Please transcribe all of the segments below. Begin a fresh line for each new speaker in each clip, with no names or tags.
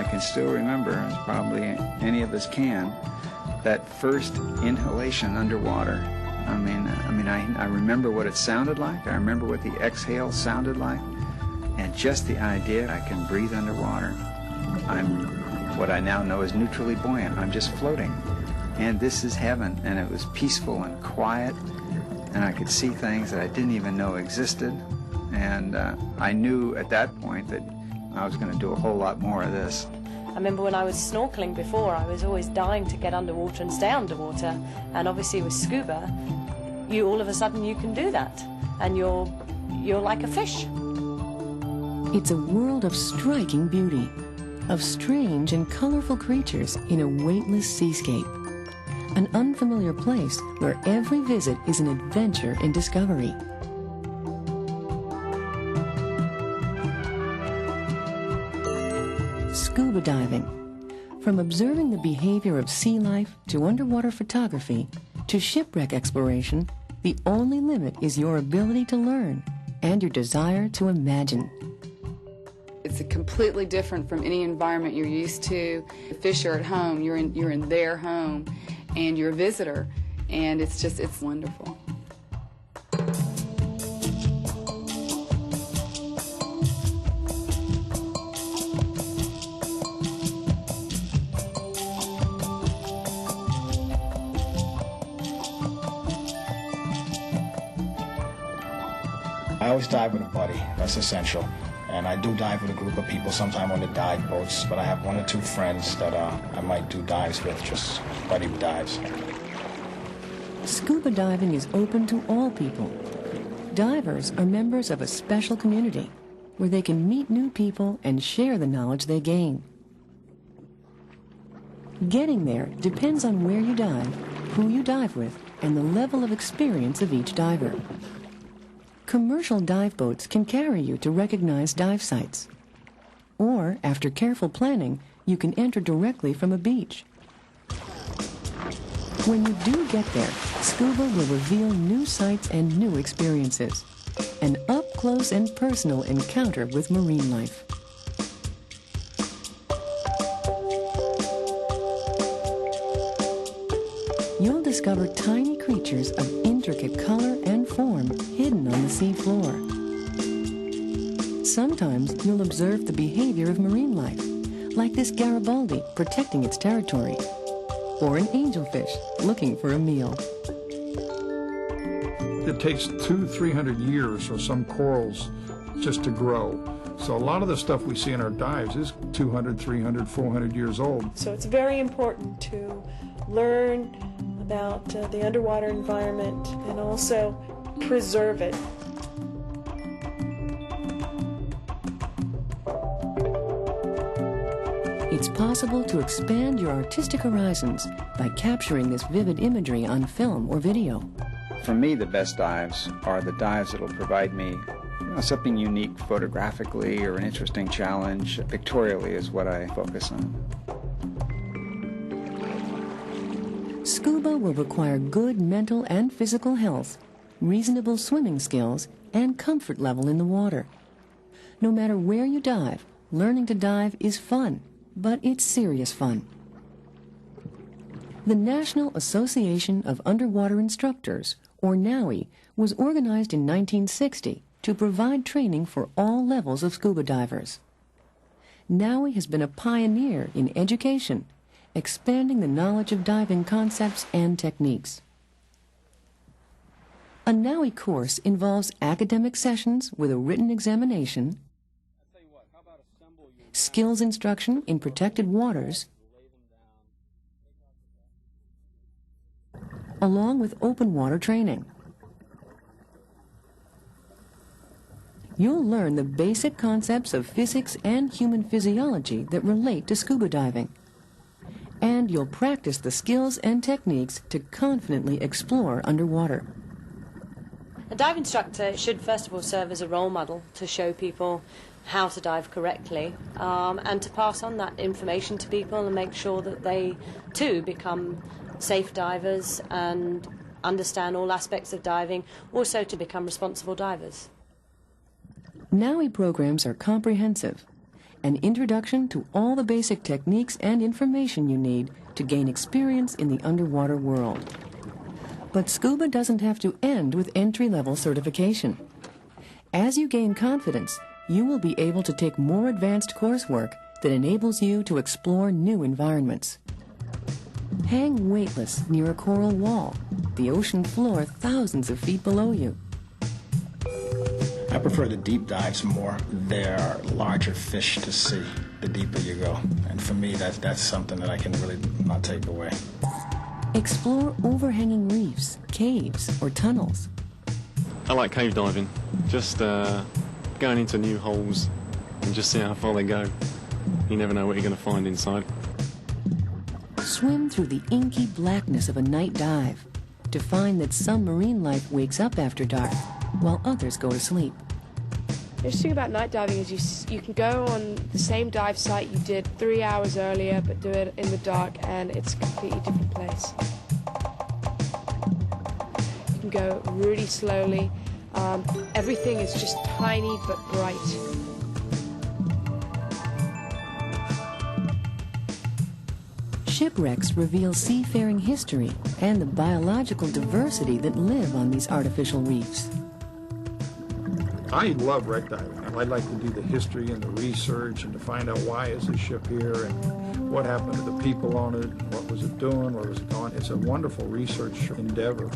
I can still remember, as probably any of us can, that first inhalation underwater. I remember what it sounded like. I remember what the exhale sounded like. And just the idea I can breathe underwater. I'm what I now know is neutrally buoyant. I'm just floating. And this is heaven. And it was peaceful and quiet. And I could see things that I didn't even know existed. And I knew at that point that I was going to do a whole lot more of this.
I remember when I was snorkeling before, I was always dying to get underwater and stay underwater. And obviously with scuba, all of a sudden you can do that. And you're like a fish.
It's a world of striking beauty, of strange and colorful creatures in a weightless seascape. An unfamiliar place where every visit is an adventure in discovery. Scuba diving. From observing the behavior of sea life to underwater photography to shipwreck exploration, the only limit is your ability to learn and your desire to imagine.
It's completely different from any environment you're used to. The fish are at home, you're in their home, and you're a visitor, and it's wonderful.
I always dive with a buddy. That's essential. And I do dive with a group of people, sometimes on the dive boats, but I have 1 or 2 friends that I might do dives with, just buddy dives.
Scuba diving is open to all people. Divers are members of a special community where they can meet new people and share the knowledge they gain. Getting there depends on where you dive, who you dive with, and the level of experience of each diver. Commercial dive boats can carry you to recognized dive sites. Or, after careful planning, you can enter directly from a beach. When you do get there, Scuba will reveal new sights and new experiences. An up-close and personal encounter with marine life. You'll discover tiny creatures of intricate color and form hidden on the sea floor. Sometimes you'll observe the behavior of marine life, like this Garibaldi protecting its territory, or an angelfish looking for a meal.
It takes 200-300 years for some corals just to grow. So a lot of the stuff we see in our dives is 200, 300, 400 years old.
So it's very important to learn about the underwater environment and also preserve it.
It's possible to expand your artistic horizons by capturing this vivid imagery on film or video.
For me, the best dives are the dives that will provide me something unique photographically or an interesting challenge. Pictorially is what I focus on.
Scuba will require good mental and physical health, reasonable swimming skills, and comfort level in the water. No matter where you dive, learning to dive is fun, but it's serious fun. The National Association of Underwater Instructors, or NAUI, was organized in 1960 to provide training for all levels of scuba divers. NAUI has been a pioneer in education, expanding the knowledge of diving concepts and techniques. A NAUI course involves academic sessions with a written examination, skills instruction in protected waters, along with open water training. You'll learn the basic concepts of physics and human physiology that relate to scuba diving. And you'll practice the skills and techniques to confidently explore underwater.
A dive instructor should first of all serve as a role model to show people how to dive correctly, and to pass on that information to people and make sure that they too become safe divers and understand all aspects of diving, also to become responsible divers.
NAUI programs are comprehensive, an introduction to all the basic techniques and information you need to gain experience in the underwater world. But scuba doesn't have to end with entry-level certification. As you gain confidence, you will be able to take more advanced coursework that enables you to explore new environments. Hang weightless near a coral wall, the ocean floor thousands of feet below you.
I prefer the deep dives more. There are larger fish to see the deeper you go. And for me, that's something that I can really not take away.
Explore overhanging reefs, caves, or tunnels.
I like cave diving. Just going into new holes and just see how far they go. You never know what you're going to find inside.
Swim through the inky blackness of a night dive to find that some marine life wakes up after dark while others go to sleep.
The interesting thing about night diving is you can go on the same dive site you did 3 hours earlier, but do it in the dark, and it's a completely different place. You can go really slowly. Everything is just tiny but bright.
Shipwrecks reveal seafaring history and the biological diversity that live on these artificial reefs.
I love wreck diving. I'd like to do the history and the research and to find out why is the ship here and what happened to the people on it, what was it doing, where was it going. It's a wonderful research endeavor.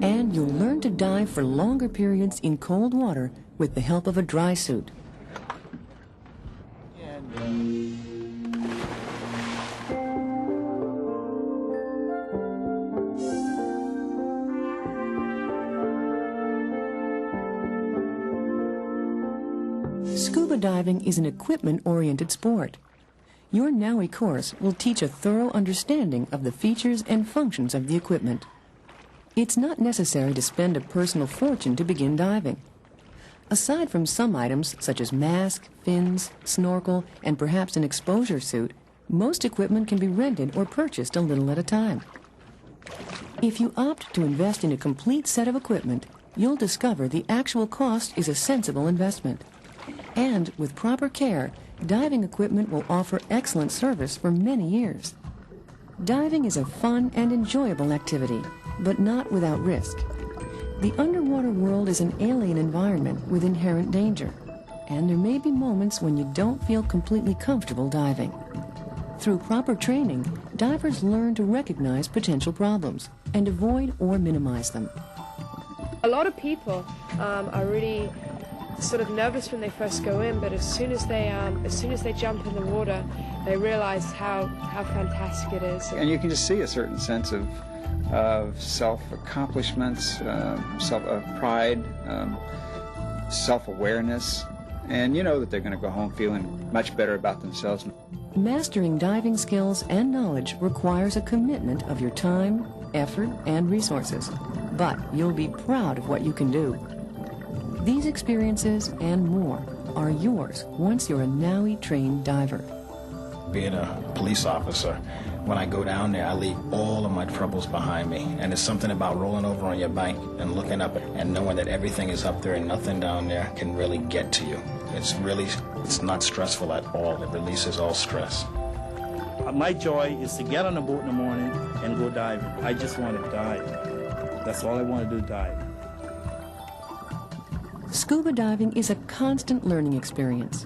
And you'll learn to dive for longer periods in cold water with the help of a dry suit. Scuba diving is an equipment-oriented sport. Your NAUI course will teach a thorough understanding of the features and functions of the equipment. It's not necessary to spend a personal fortune to begin diving. Aside from some items such as mask, fins, snorkel, and perhaps an exposure suit, most equipment can be rented or purchased a little at a time. If you opt to invest in a complete set of equipment, you'll discover the actual cost is a sensible investment. And with proper care, diving equipment will offer excellent service for many years. Diving is a fun and enjoyable activity, but not without risk. The underwater world is an alien environment with inherent danger, and there may be moments when you don't feel completely comfortable diving. Through proper training, divers learn to recognize potential problems and avoid or minimize them.
A lot of people are really sort of nervous when they first go in, but as soon as they jump in the water, they realize how fantastic it is.
And you can just see a certain sense of self-accomplishments, pride, self-awareness, and you know that they're going to go home feeling much better about themselves.
Mastering diving skills and knowledge requires a commitment of your time, effort, and resources, but you'll be proud of what you can do. These experiences and more are yours once you're a NAUI-trained diver.
Being a police officer, when I go down there, I leave all of my troubles behind me. And there's something about rolling over on your bank and looking up and knowing that everything is up there and nothing down there can really get to you. It's not stressful at all. It releases all stress.
My joy is to get on a boat in the morning and go diving. I just want to dive. That's all I want to do, dive.
Scuba diving is a constant learning experience.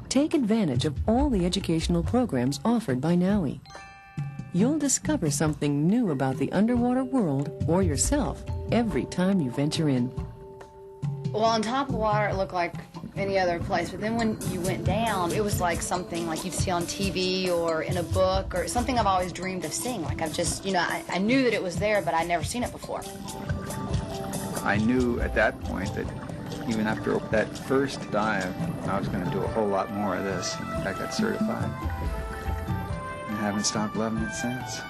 Take advantage of all the educational programs offered by NAUI. You'll discover something new about the underwater world or yourself every time you venture in.
Well, on top of the water, it looked like any other place, but then when you went down, it was like something like you'd see on TV or in a book or something I've always dreamed of seeing. Like I've just, I knew that it was there, but I'd never seen it before.
I knew at that point that even after that first dive, I was going to do a whole lot more of this. In fact, I got certified. And I haven't stopped loving it since.